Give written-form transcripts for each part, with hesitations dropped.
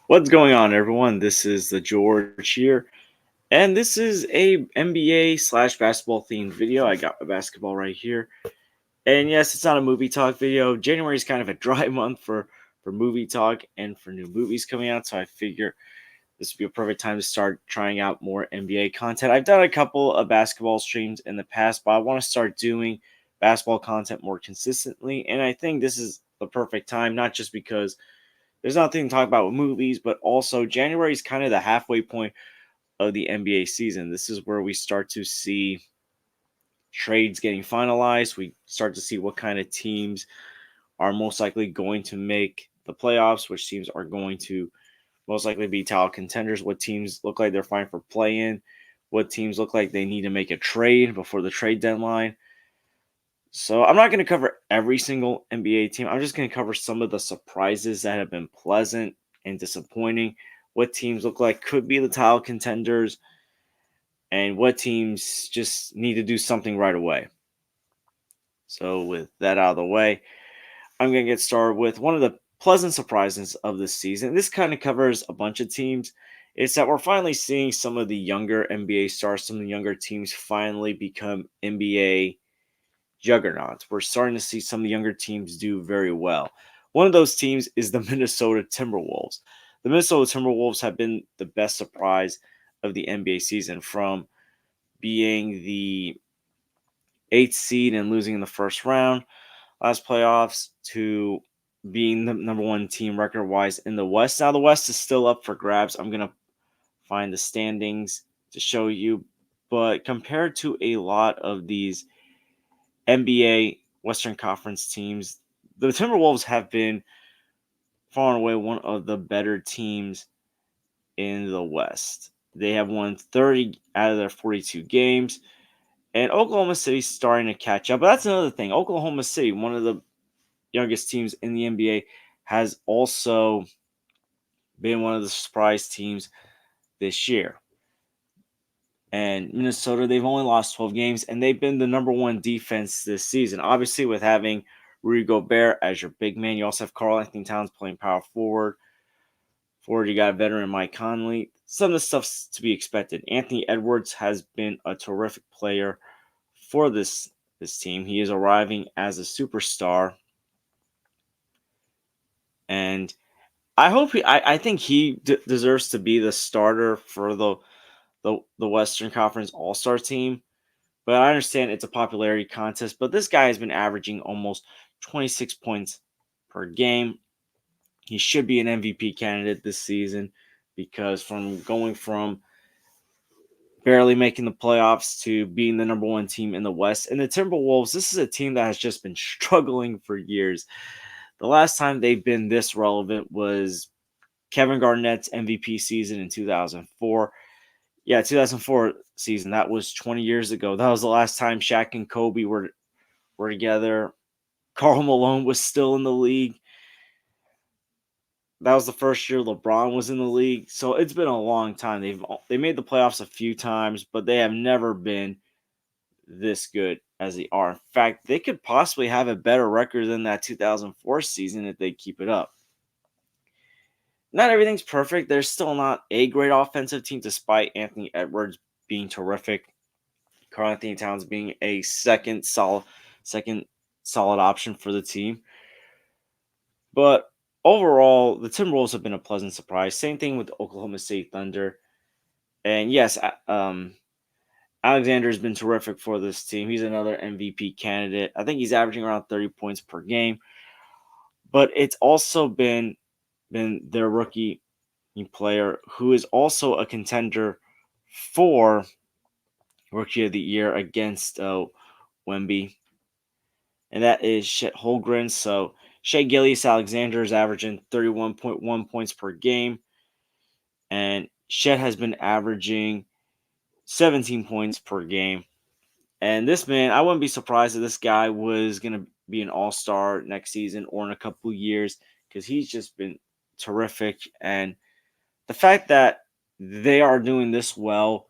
What's going on, everyone? This is the George here, and this is a NBA slash basketball themed video. I got my basketball right here, and yes, it's not a movie talk video. January is kind of a dry month for movie talk and for new movies coming out, so I figure this would be a perfect time to start trying out more NBA content. I've done a couple of basketball streams in the past, but I want to start doing basketball content more consistently, and I think this is the perfect time, not just because there's nothing to talk about with movies, but also January is kind of the halfway point of the NBA season. This is where we start to see trades getting finalized. We start to see what kind of teams are most likely going to make the playoffs, which teams are going to most likely be title contenders, what teams look like they're fine for play in, what teams look like they need to make a trade before the trade deadline. So I'm not going to cover every single NBA team. I'm just going to cover some of the surprises that have been pleasant and disappointing. What teams look like could be the title contenders, and what teams just need to do something right away. So with that out of the way, I'm going to get started with one of the pleasant surprises of this season. This kind of covers a bunch of teams. It's that we're finally seeing some of the younger NBA stars, some of the younger teams finally become NBA juggernauts. We're starting to see some of the younger teams do very well. One of those teams is the Minnesota Timberwolves. The Minnesota Timberwolves have been the best surprise of the NBA season, from being the eighth seed and losing in the first round last playoffs to being the number one team record wise in the West. Now, the West is still up for grabs. I'm going to find the standings to show you. But compared to a lot of these NBA Western Conference teams, the Timberwolves have been far and away one of the better teams in the West. They have won 30 out of their 42 games, and Oklahoma City's starting to catch up. But that's another thing. Oklahoma City, one of the youngest teams in the NBA, has also been one of the surprise teams this year. And Minnesota, they've only lost 12 games, and they've been the number one defense this season. Obviously, with having Rudy Gobert as your big man, you also have Karl-Anthony Towns playing power forward. Forward, you got veteran Mike Conley. Some of the stuff's to be expected. Anthony Edwards has been a terrific player for this team. He is arriving as a superstar, and I think he deserves to be the starter for the Western Conference All Star team. But I understand it's a popularity contest. But this guy has been averaging almost 26 points per game. He should be an MVP candidate this season, because from going from barely making the playoffs to being the number one team in the West. And the Timberwolves, this is a team that has just been struggling for years. The last time they've been this relevant was Kevin Garnett's MVP season in 2004. Yeah, 2004 season. That was 20 years ago. That was the last time Shaq and Kobe were together. Karl Malone was still in the league. That was the first year LeBron was in the league. So it's been a long time. They made the playoffs a few times, but they have never been this good as they are. In fact, they could possibly have a better record than that 2004 season if they keep it up. Not everything's perfect. There's still not a great offensive team, despite Anthony Edwards being terrific, Karl-Anthony Towns being a second solid option for the team. But overall, the Timberwolves have been a pleasant surprise. Same thing with the Oklahoma City Thunder. And yes, Alexander has been terrific for this team. He's another MVP candidate. I think he's averaging around 30 points per game. But it's also been their rookie player who is also a contender for Rookie of the Year against Wemby, and that is Chet Holmgren. So Shea Gilgeous-Alexander is averaging 31.1 points per game, and Chet has been averaging 17 points per game. And this man, I wouldn't be surprised if this guy was going to be an all-star next season or in a couple years, because he's just been terrific. And the fact that they are doing this well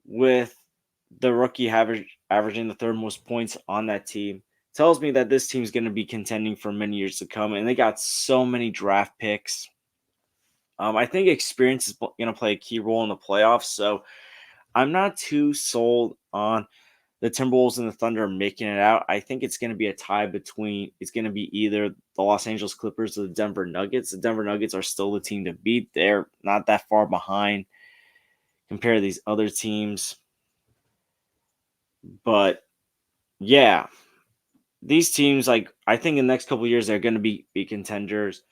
with the rookie averaging the third most points on that team tells me that this team's going to be contending for many years to come. And they got so many draft picks I think experience is going to play a key role in the playoffs. So I'm not too sold on the Timberwolves and the Thunder making it out. I think it's going to be a tie between, it's going to be either the Los Angeles Clippers or the Denver Nuggets. The Denver Nuggets are still the team to beat. They're not that far behind compared to these other teams. But yeah, these teams, like, I think in the next couple of years, they're going to be contenders.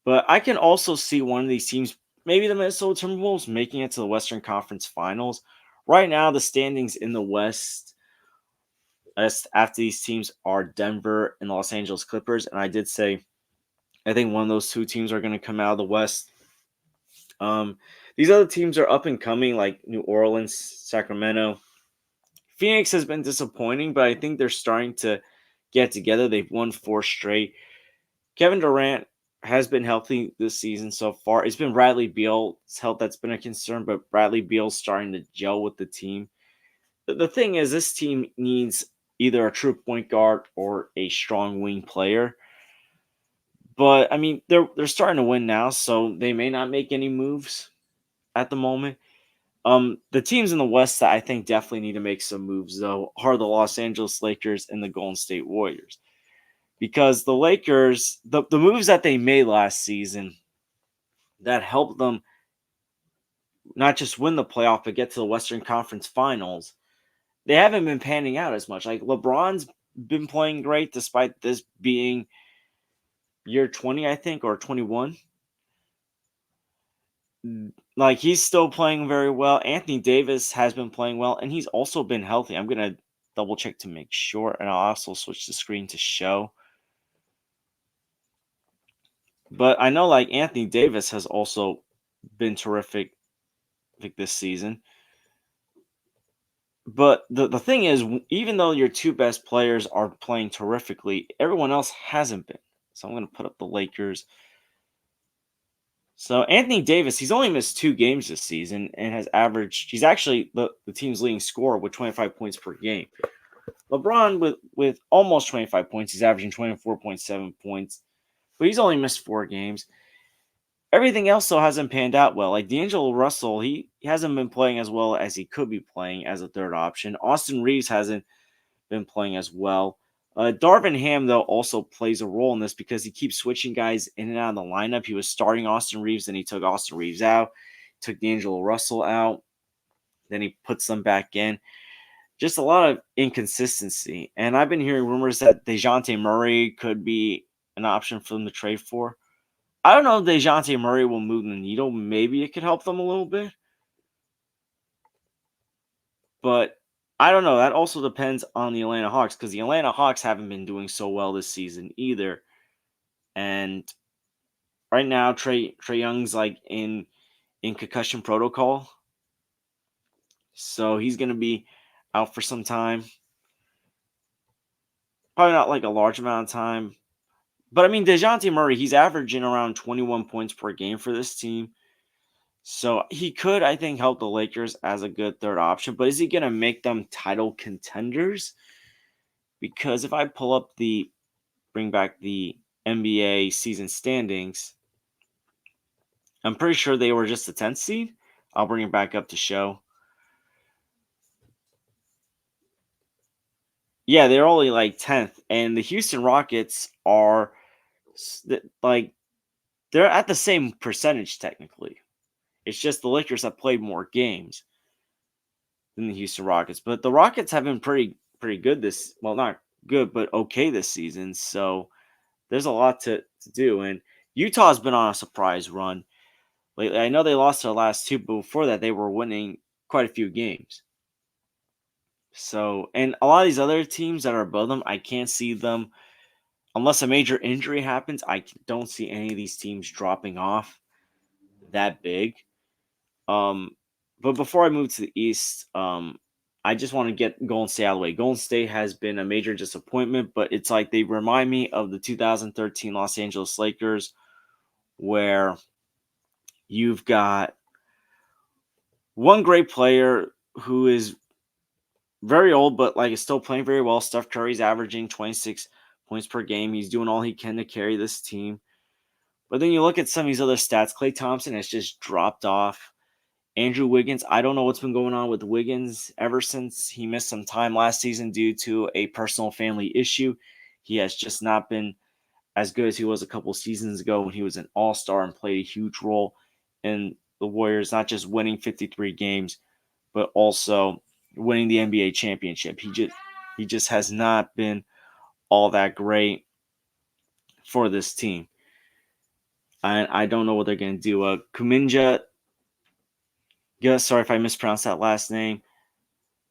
But I can also see one of these teams, maybe the Minnesota Timberwolves, making it to the Western Conference Finals. Right now, the standings in the West, after these teams, are Denver and Los Angeles Clippers. And I did say I think one of those two teams are going to come out of the West. These other teams are up and coming, like New Orleans, Sacramento. Phoenix has been disappointing, but I think they're starting to get together. They've won 4 straight. Kevin Durant has been healthy this season so far. It's been Bradley Beal's health that's been a concern, but Bradley Beal's starting to gel with the team. The thing is, this team needs either a true point guard or a strong wing player. But I mean, they're starting to win now, so they may not make any moves at the moment. The teams in the West that I think definitely need to make some moves though are the Los Angeles Lakers and the Golden State Warriors. Because the Lakers, the moves that they made last season that helped them not just win the playoff but get to the Western Conference Finals, they haven't been panning out as much. Like LeBron's been playing great despite this being year 20, I think, or 21. Like he's still playing very well. Anthony Davis has been playing well, and he's also been healthy. I'm gonna double check to make sure, and I'll also switch the screen to show. But I know like Anthony Davis has also been terrific like this season. But the thing is, even though your two best players are playing terrifically, everyone else hasn't been. So I'm going to put up the Lakers. So Anthony Davis, he's only missed 2 games this season and has averaged, he's actually the team's leading scorer with 25 points per game. LeBron with almost 25 points, he's averaging 24.7 points, but he's only missed 4 games. Everything else though hasn't panned out well. Like D'Angelo Russell, he hasn't been playing as well as he could be playing as a third option. Austin Reeves hasn't been playing as well. Darvin Ham, though, also plays a role in this because he keeps switching guys in and out of the lineup. He was starting Austin Reeves, then he took Austin Reeves out, took D'Angelo Russell out, then he puts them back in. Just a lot of inconsistency. And I've been hearing rumors that DeJounte Murray could be an option for them to trade for. I don't know if DeJounte Murray will move the needle. Maybe it could help them a little bit. But I don't know. That also depends on the Atlanta Hawks because the Atlanta Hawks haven't been doing so well this season either. And right now, Trey Young's like in concussion protocol, so he's gonna be out for some time. Probably not like a large amount of time, but I mean DeJounte Murray, he's averaging around 21 points per game for this team. So he could, I think, help the Lakers as a good third option. But is he gonna make them title contenders? Because if I pull up bring back the NBA season standings, I'm pretty sure they were just the 10th seed. I'll bring it back up to show. Yeah, they're only like 10th. And the Houston Rockets are like, they're at the same percentage technically. It's just the Lakers have played more games than the Houston Rockets. But the Rockets have been pretty good not good, but okay this season. So there's a lot to do. And Utah's been on a surprise run lately. I know they lost their last 2, but before that, they were winning quite a few games. So, and a lot of these other teams that are above them, I can't see them unless a major injury happens. I don't see any of these teams dropping off that big. Um, but before I move to the East, I just want to get Golden State out of the way. Golden State has been a major disappointment, but it's like they remind me of the 2013 Los Angeles Lakers, where you've got one great player who is very old, but like is still playing very well. Steph Curry's averaging 26 points per game. He's doing all he can to carry this team. But then you look at some of these other stats. Klay Thompson has just dropped off. Andrew Wiggins, I don't know what's been going on with Wiggins ever since he missed some time last season due to a personal family issue. He has just not been as good as he was a couple seasons ago when he was an all-star and played a huge role in the Warriors, not just winning 53 games, but also winning the NBA championship. He just has not been all that great for this team. I don't know what they're going to do. Kuminga, yeah, sorry if I mispronounced that last name.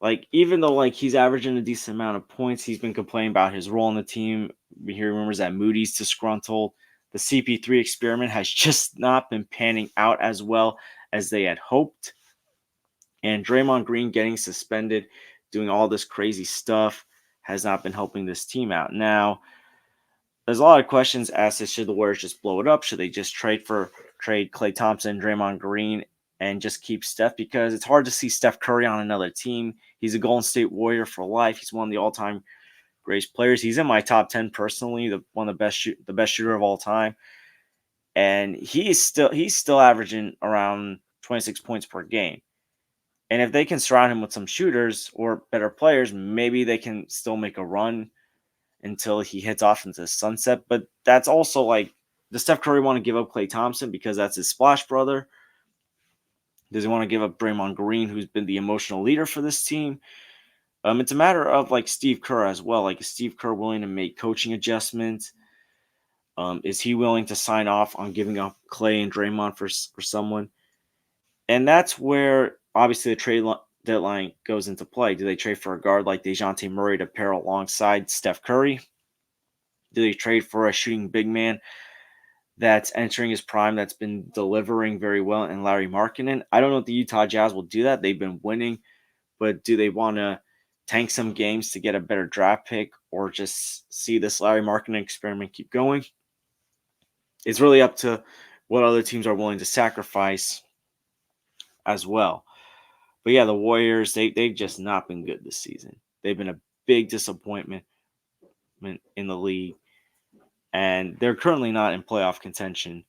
Like, even though like he's averaging a decent amount of points, he's been complaining about his role in the team. We hear rumors that Moody's disgruntled. The CP3 experiment has just not been panning out as well as they had hoped. And Draymond Green getting suspended, doing all this crazy stuff, has not been helping this team out. Now, there's a lot of questions asked to should the Warriors just blow it up? Should they just trade Klay Thompson, Draymond Green, and just keep Steph? Because it's hard to see Steph Curry on another team. He's a Golden State Warrior for life. He's one of the all-time greatest players. He's in my top 10 personally, one of the best shooter of all time. And he's still averaging around 26 points per game. And if they can surround him with some shooters or better players, maybe they can still make a run until he hits off into the sunset. But that's also like, does Steph Curry want to give up Klay Thompson because that's his splash brother? Does he want to give up Draymond Green, who's been the emotional leader for this team? It's a matter of like Steve Kerr as well. Like, is Steve Kerr willing to make coaching adjustments? Is he willing to sign off on giving up Klay and Draymond for someone? And that's where obviously the trade deadline goes into play. Do they trade for a guard like DeJounte Murray to pair alongside Steph Curry? Do they trade for a shooting big man that's entering his prime, that's been delivering very well, in Larry Markkinen? I don't know if the Utah Jazz will do that. They've been winning, but do they want to tank some games to get a better draft pick or just see this Larry Markkinen experiment keep going? It's really up to what other teams are willing to sacrifice as well. But yeah, the Warriors, they've just not been good this season. They've been a big disappointment in the league. And they're currently not in playoff contention.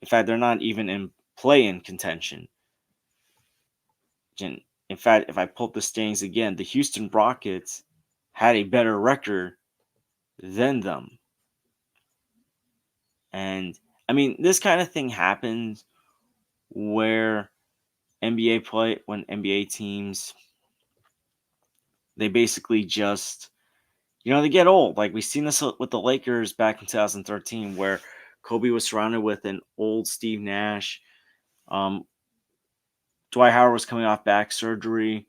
In fact, they're not even in play-in contention. In fact, if I pull up the standings again, the Houston Rockets had a better record than them. And I mean, this kind of thing happens where when NBA teams, they basically just, they get old. Like, we've seen this with the Lakers back in 2013, where Kobe was surrounded with an old Steve Nash. Dwight Howard was coming off back surgery.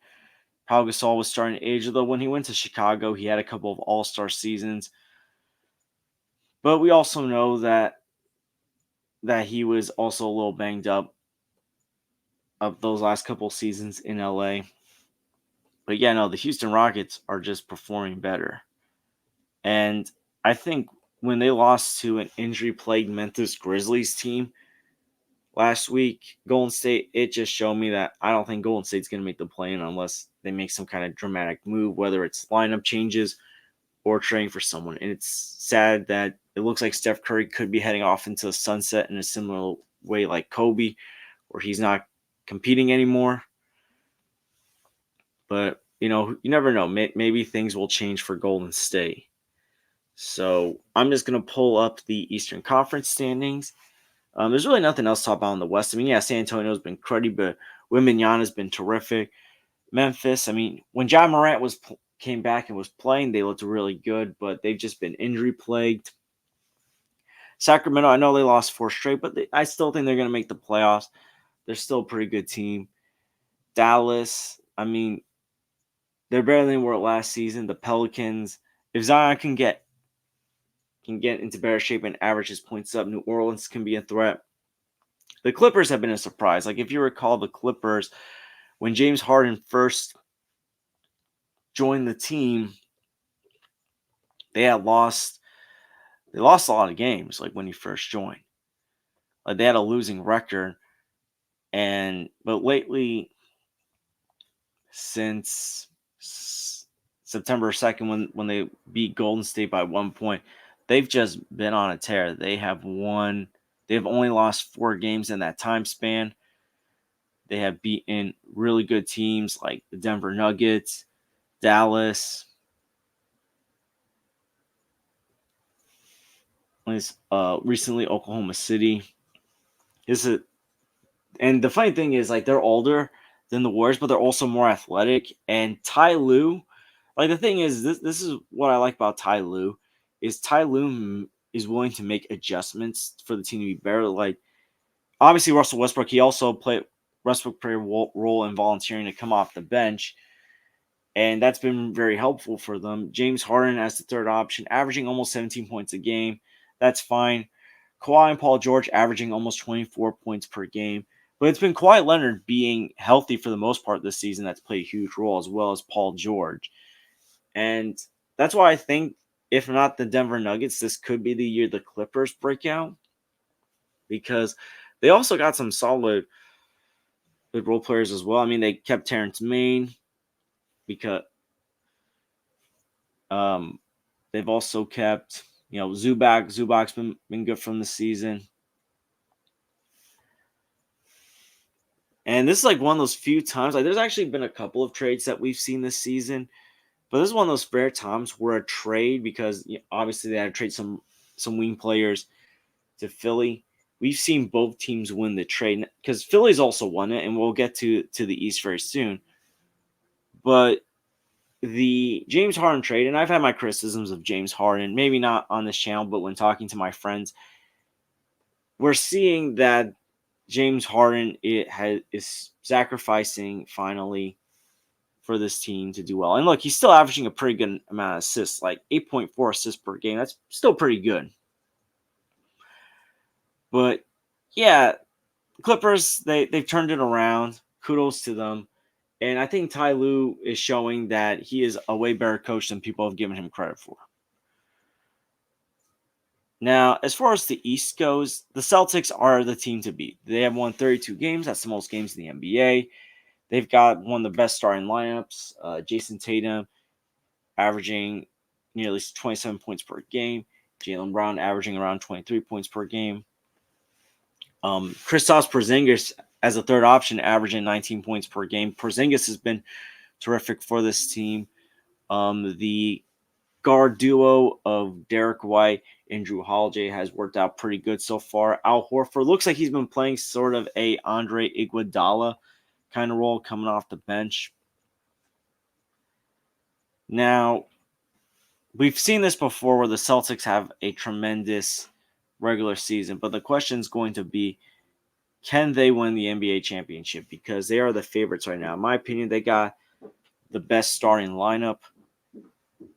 Pau Gasol was starting to age, although when he went to Chicago, he had a couple of all-star seasons. But we also know that he was also a little banged up of those last couple seasons in LA. But yeah, no, the Houston Rockets are just performing better. And I think when they lost to an injury-plagued Memphis Grizzlies team last week, Golden State, it just showed me that I don't think Golden State's going to make the play-in unless they make some kind of dramatic move, whether it's lineup changes or trading for someone. And it's sad that it looks like Steph Curry could be heading off into the sunset in a similar way like Kobe, where he's not competing anymore. But, you never know. Maybe things will change for Golden State. So I'm just going to pull up the Eastern Conference standings. There's really nothing else to talk about in the West. I mean, yeah, San Antonio's been cruddy, but Wembanyama has been terrific. Memphis, I mean, when Ja Morant came back and was playing, they looked really good, but they've just been injury plagued. Sacramento, I know they lost 4 straight, but I still think they're going to make the playoffs. They're still a pretty good team. Dallas, I mean, they're better than they were last season. The Pelicans, if Zion can get into better shape and average his points up, New Orleans can be a threat. The Clippers have been a surprise. Like, if you recall, the Clippers, when James Harden first joined the team, they lost a lot of games, like when he first joined. Like, they had a losing record. But lately, since September 2nd, when they beat Golden State by 1 point, they've just been on a tear. They have won They've only lost 4 games in that time span. They have beaten really good teams like the Denver Nuggets, Dallas, recently Oklahoma City. And the funny thing is, like, they're older than the Warriors, but they're also more athletic. And Ty Lue, like, the thing is, this is what I like about Ty Lue, is Ty Lue is willing to make adjustments for the team to be better. Like, obviously, Russell Westbrook, he also played Westbrook played a role in volunteering to come off the bench, and that's been very helpful for them. James Harden as the third option, averaging almost 17 points a game. That's fine. Kawhi and Paul George averaging almost 24 points per game. But it's been Kawhi Leonard being healthy for the most part this season that's played a huge role, as well as Paul George. And that's why I think, if not the Denver Nuggets, this could be the year the Clippers break out, because they also got some solid good role players as well. I mean, they kept Terrence Mann because they've also kept, Zubac. Zubac's been good from the season. And this is like one of those few times, like, there's actually been a couple of trades that we've seen this season, but this is one of those rare times where a trade, because obviously they had to trade some wing players to Philly. We've seen both teams win the trade because Philly's also won it, and we'll get to the East very soon. But the James Harden trade, and I've had my criticisms of James Harden, maybe not on this channel, but when talking to my friends, we're seeing that James Harden is sacrificing finally for this team to do well. And look, he's still averaging a pretty good amount of assists, like 8.4 assists per game. That's still pretty good. But yeah, Clippers, they've turned it around. Kudos to them. And I think Ty Lue is showing that he is a way better coach than people have given him credit for. Now, as far as the East goes, the Celtics are the team to beat. They have won 32 games. That's the most games in the NBA. They've got one of the best starting lineups. Jason Tatum averaging nearly 27 points per game. Jaylen Brown averaging around 23 points per game. Kristaps Porzingis as a third option averaging 19 points per game. Porzingis has been terrific for this team. The guard duo of Derek White and Jrue Holiday has worked out pretty good so far. Al Horford looks like he's been playing sort of a Andre Iguodala kind of role coming off the bench. Now, we've seen this before where the Celtics have a tremendous regular season, but the question is going to be, can they win the NBA championship? Because they are the favorites right now. In my opinion, they got the best starting lineup.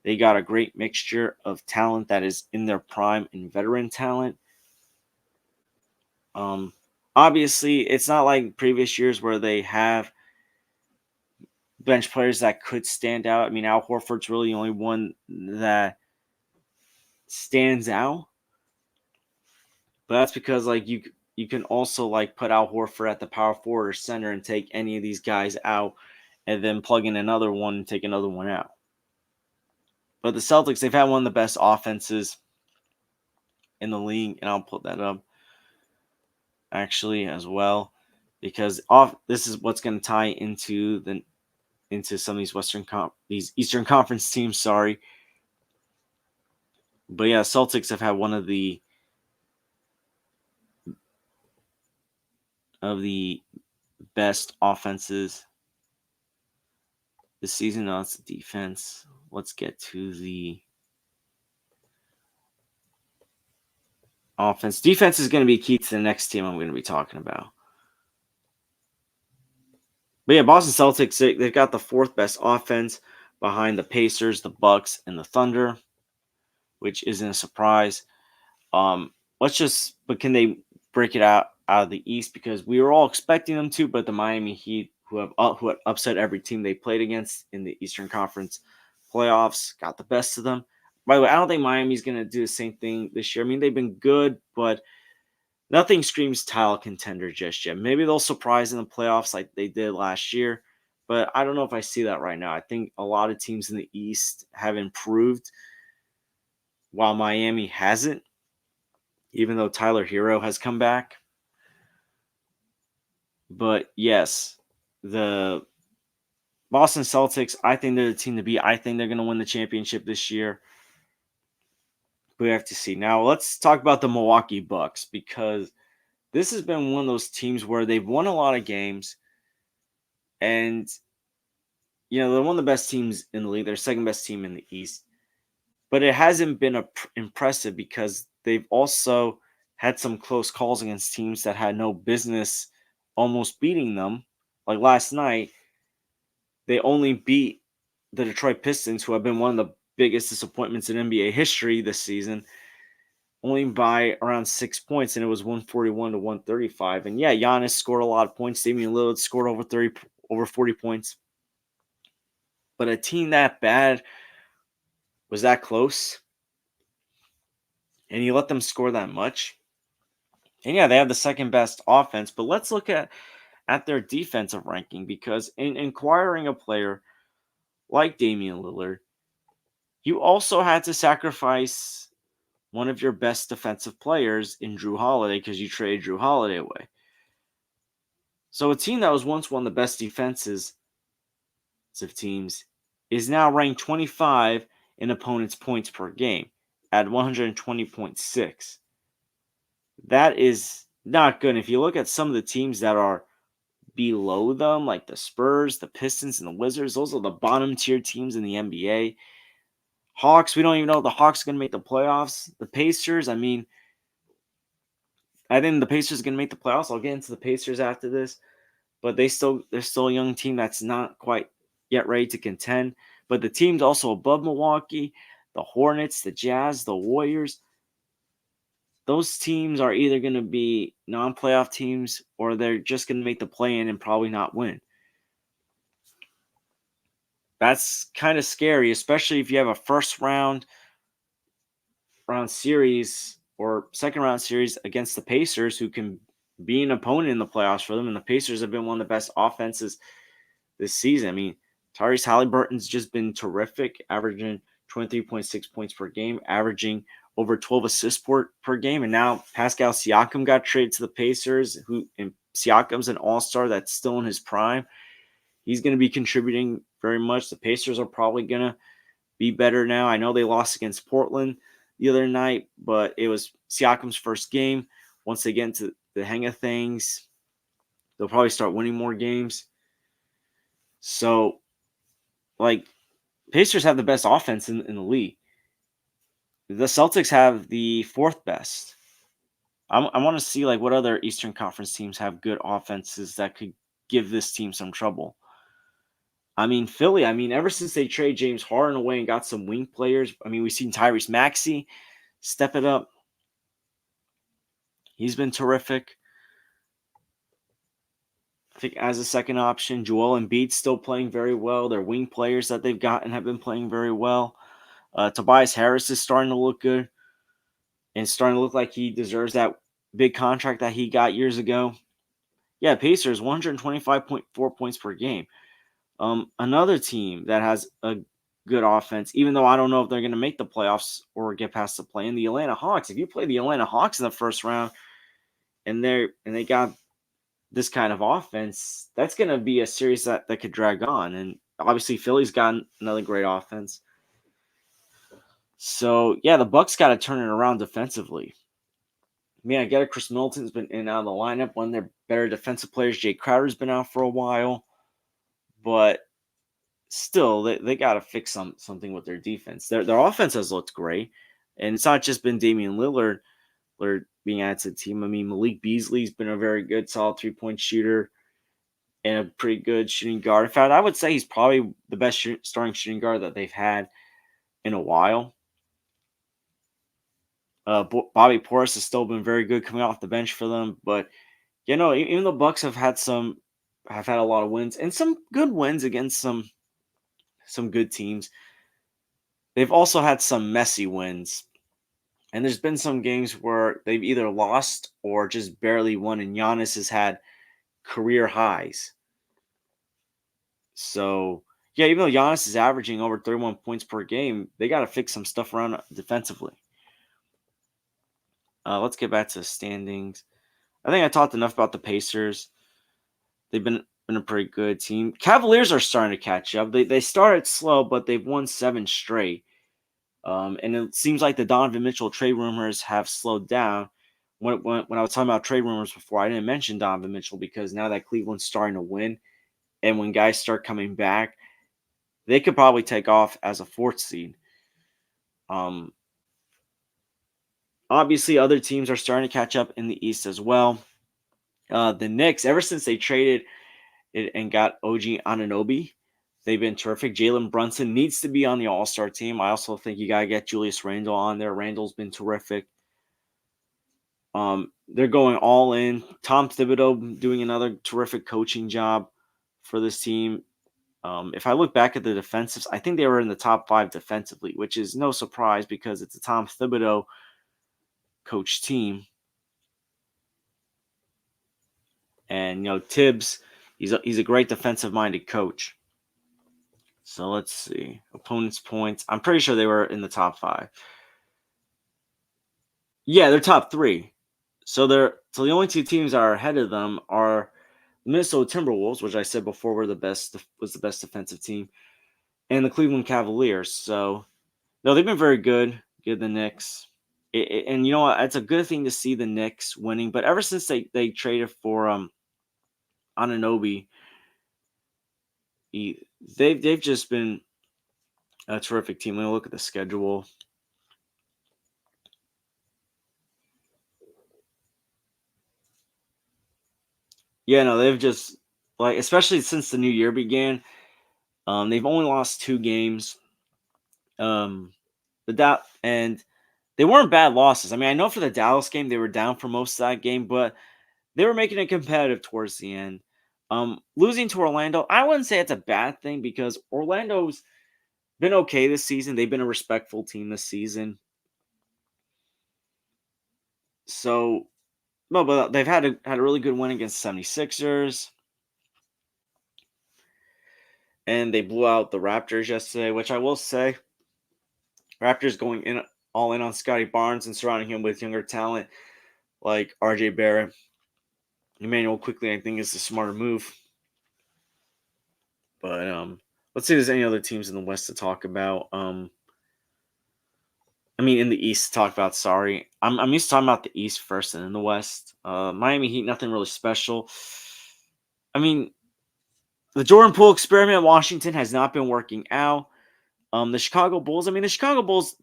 They got a great mixture of talent that is in their prime and veteran talent. Obviously, it's not like previous years where they have bench players that could stand out. I mean, Al Horford's really the only one that stands out. But that's because, like, you can also, like, put Al Horford at the power forward or center and take any of these guys out, and then plug in another one and take another one out. But the Celtics, they've had one of the best offenses in the league, and I'll put that up actually as well, because this is what's going to tie into some of these Eastern Conference teams. Sorry, but yeah, Celtics have had one of the best offenses this season. No, it's the defense. Let's get to the offense. Defense is going to be key to the next team I'm going to be talking about. But yeah, Boston Celtics, they've got the fourth best offense behind the Pacers, the Bucks, and the Thunder, which isn't a surprise. But can they break it out of the East? Because we were all expecting them to, but the Miami Heat, who had upset every team they played against in the Eastern Conference playoffs, got the best of them. By the way, I don't think Miami's going to do the same thing this year. I mean, they've been good, but nothing screams title contender just yet. Maybe they'll surprise in the playoffs like they did last year, but I don't know if I see that right now. I think a lot of teams in the East have improved while Miami hasn't. even though Tyler Hero has come back. But yes, the Boston Celtics, I think they're the team to beat. I think they're going to win the championship this year. We have to see. Now, let's talk about the Milwaukee Bucks, because this has been one of those teams where they've won a lot of games, and they're one of the best teams in the league. They're second best team in the East, but it hasn't been impressive because they've also had some close calls against teams that had no business almost beating them. Like last night, they only beat the Detroit Pistons, who have been one of the biggest disappointments in NBA history this season, only by around 6 points, and it was 141 to 135. And yeah, Giannis scored a lot of points. Damian Lillard scored over 40 points. But a team that bad was that close, and you let them score that much. And yeah, they have the second best offense, but let's look at their defensive ranking, because in acquiring a player like Damian Lillard, you also had to sacrifice one of your best defensive players in Jrue Holiday, because you traded Jrue Holiday away. So a team that was once one of the best defenses of teams is now ranked 25 in opponents' points per game at 120.6. That is not good. If you look at some of the teams that are below them, like the Spurs, the Pistons, and the Wizards, those are the bottom tier teams in the NBA. Hawks, we don't even know if the Hawks are going to make the playoffs. The Pacers, I think the Pacers are going to make the playoffs. I'll get into the Pacers after this, but they're still a young team that's not quite yet ready to contend. But the teams also above Milwaukee, the Hornets, the Jazz, the Warriors, those teams are either going to be non-playoff teams, or they're just going to make the play-in and probably not win. That's kind of scary, especially if you have a first round series or second round series against the Pacers, who can be an opponent in the playoffs for them. And the Pacers have been one of the best offenses this season. I mean, Tyrese Halliburton's just been terrific, averaging 23.6 points per game, averaging over 12 assists per game. And now Pascal Siakam got traded to the Pacers, and Siakam's an all-star that's still in his prime. He's going to be contributing very much. The Pacers are probably going to be better now. I know they lost against Portland the other night, but it was Siakam's first game. Once they get into the hang of things, they'll probably start winning more games. So, Pacers have the best offense in the league. The Celtics have the fourth best. I want to see what other Eastern Conference teams have good offenses that could give this team some trouble. Philly, ever since they traded James Harden away and got some wing players, we've seen Tyrese Maxey step it up. He's been terrific. I think as a second option, Joel Embiid's still playing very well. Their wing players that they've gotten have been playing very well. Tobias Harris is starting to look good and starting to look like he deserves that big contract that he got years ago. Yeah, Pacers, 125.4 points per game. Another team that has a good offense, even though I don't know if they're going to make the playoffs or get past the play-in, the Atlanta Hawks. If you play the Atlanta Hawks in the first round and they got this kind of offense, that's going to be a series that could drag on. And obviously Philly's got another great offense. So, yeah, the Bucks got to turn it around defensively. I get it. Chris Middleton's been in and out of the lineup. One of their better defensive players, Jay Crowder's been out for a while. But still, they got to fix something with their defense. Their offense has looked great. And it's not just been Damian Lillard being added to the team. Malik Beasley's been a very good, solid three-point shooter and a pretty good shooting guard. In fact, I would say he's probably the best starting shooting guard that they've had in a while. Bobby Portis has still been very good coming off the bench for them. But, even the Bucks have had a lot of wins and some good wins against some good teams. They've also had some messy wins. And there's been some games where they've either lost or just barely won, and Giannis has had career highs. So, yeah, even though Giannis is averaging over 31 points per game, they got to fix some stuff around defensively. Let's get back to the standings. I think I talked enough about the Pacers. They've been a pretty good team. Cavaliers are starting to catch up. They started slow, but they've won 7 straight. And it seems like the Donovan Mitchell trade rumors have slowed down. When I was talking about trade rumors before, I didn't mention Donovan Mitchell because now that Cleveland's starting to win, and when guys start coming back, they could probably take off as a 4th seed. Um, Obviously, other teams are starting to catch up in the East as well. The Knicks, ever since they traded it and got OG Anunoby, they've been terrific. Jalen Brunson needs to be on the All-Star team. I also think you gotta get Julius Randle on there. Randle's been terrific. They're going all in. Tom Thibodeau doing another terrific coaching job for this team. If I look back at the defensives, I think they were in the top 5 defensively, which is no surprise because it's a Tom Thibodeau coach team. And Tibbs, he's a great defensive minded coach. So let's see. Opponents' points. I'm pretty sure they were in the top 5. Yeah, they're top 3. So the only 2 teams that are ahead of them are the Minnesota Timberwolves, which I said before was the best defensive team, and the Cleveland Cavaliers. So no, they've been very good. Good the Knicks. And you know what? It's a good thing to see the Knicks winning. But ever since they traded for Anunoby, they've just been a terrific team. Let me look at the schedule. Yeah, no, they've just especially since the new year began, they've only lost 2 games. And they weren't bad losses. I mean, I know for the Dallas game they were down for most of that game, but they were making it competitive towards the end. Losing to Orlando, I wouldn't say it's a bad thing because Orlando's been okay this season. They've been a respectful team this season. So, no, but they've had a really good win against 76ers. And they blew out the Raptors yesterday, which I will say, Raptors going in all in on Scotty Barnes and surrounding him with younger talent like RJ Barrett. Emmanuel quickly, I think, is the smarter move. But let's see if there's any other teams in the West to talk about. I mean, in the East to talk about. Sorry, I'm used to talking about the East first and then the West. Miami Heat, nothing really special. I mean, the Jordan Poole experiment in Washington has not been working out. The Chicago Bulls. I mean, the Chicago Bulls.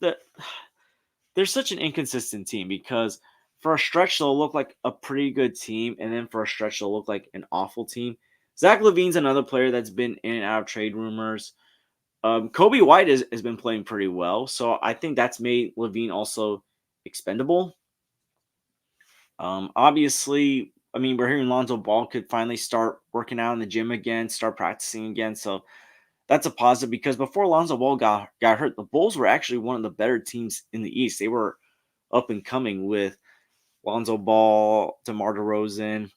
They're such an inconsistent team because for a stretch they'll look like a pretty good team, and then for a stretch they'll look like an awful team. Zach LaVine's another player that's been in and out of trade rumors. Kobe White has been playing pretty well, so I think that's made LaVine also expendable. Obviously, I mean, we're hearing Lonzo Ball could finally start working out in the gym again, start practicing again. So that's a positive because before Lonzo Ball got hurt, the Bulls were actually one of the better teams in the East. They were up and coming with Lonzo Ball, DeMar DeRozan,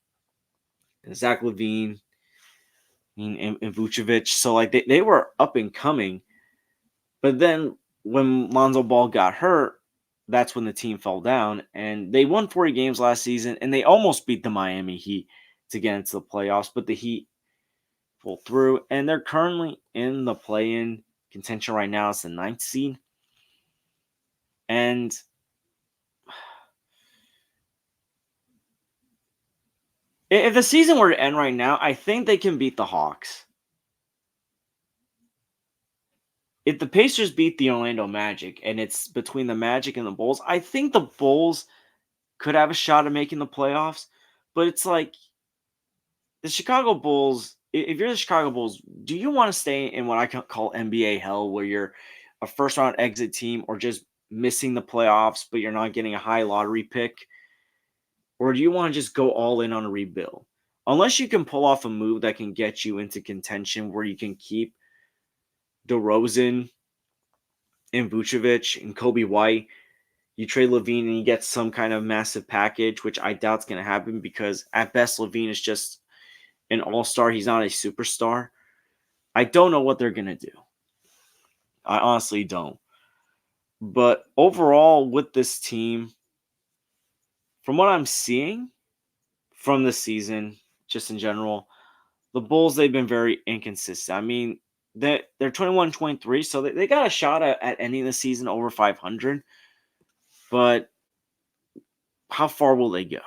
and Zach LaVine, and Vucevic. So they were up and coming. But then when Lonzo Ball got hurt, that's when the team fell down. And they won 40 games last season, and they almost beat the Miami Heat to get into the playoffs. But the Heat pulled through, and they're currently in the play-in contention right now. It's the 9th seed. And if the season were to end right now, I think they can beat the Hawks. If the Pacers beat the Orlando Magic and it's between the Magic and the Bulls, I think the Bulls could have a shot at making the playoffs. But it's like the Chicago Bulls, if you're the Chicago Bulls, do you want to stay in what I call NBA hell where you're a first round exit team or just missing the playoffs, but you're not getting a high lottery pick? Or do you want to just go all in on a rebuild? Unless you can pull off a move that can get you into contention where you can keep DeRozan and Vucevic and Kobe White, you trade LaVine and you get some kind of massive package, which I doubt is going to happen because at best LaVine is just an all-star. He's not a superstar. I don't know what they're going to do. I honestly don't. But overall, with this team, From what I'm seeing from the season, just in general, the Bulls, they've been very inconsistent. I mean, they're 21-23, so they got a shot at ending the season over 500. But how far will they go?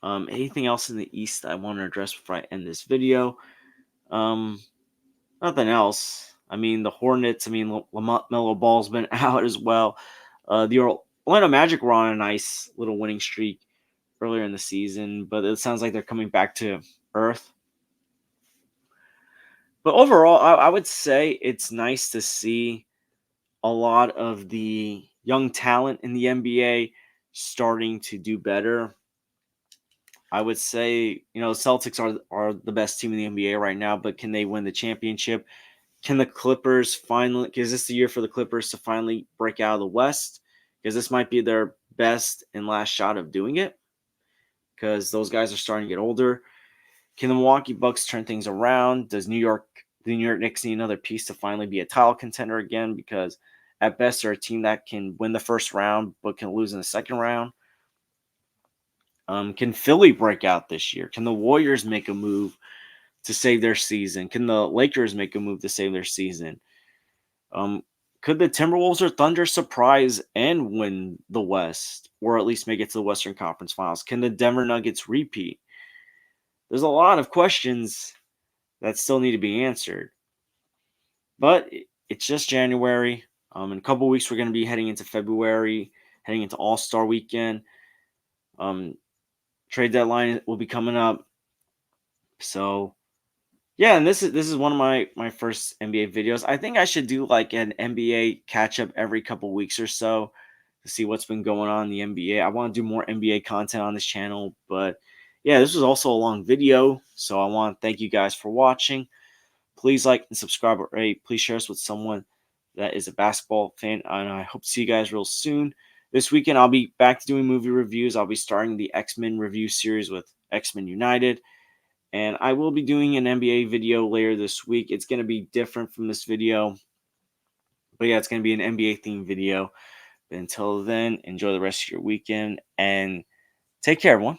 Anything else in the East I want to address before I end this video? Um, Nothing else. I mean, the Hornets. I mean, Melo Ball's been out as well. The Orlando Magic were on a nice little winning streak earlier in the season, but it sounds like they're coming back to earth. But overall, I would say it's nice to see a lot of the young talent in the NBA starting to do better. I would say, Celtics are the best team in the NBA right now, but can they win the championship? Can the Clippers finally, is this the year for the Clippers to finally break out of the West? Because this might be their best and last shot of doing it, because those guys are starting to get older. Can the Milwaukee Bucks turn things around? Does the New York Knicks need another piece to finally be a title contender again? Because at best, they're a team that can win the first round but can lose in the second round. Can Philly break out this year? Can the Warriors make a move to save their season? Can the Lakers make a move to save their season? Could the Timberwolves or Thunder surprise and win the West, or at least make it to the Western Conference Finals? Can the Denver Nuggets repeat? There's a lot of questions that still need to be answered. But it's just January. In a couple weeks, we're going to be heading into February, heading into All-Star Weekend. Trade deadline will be coming up. So, yeah, and this is one of my first NBA videos. I think I should do like an NBA catch-up every couple weeks or so to see what's been going on in the NBA. I want to do more NBA content on this channel, but yeah, this was also a long video, so I want to thank you guys for watching. Please like and subscribe already. Please share us with someone that is a basketball fan, and I hope to see you guys real soon. This weekend, I'll be back to doing movie reviews. I'll be starting the X-Men review series with X-Men United, and I will be doing an NBA video later this week. It's going to be different from this video, but yeah, it's going to be an NBA themed video. But until then, enjoy the rest of your weekend, and take care, everyone.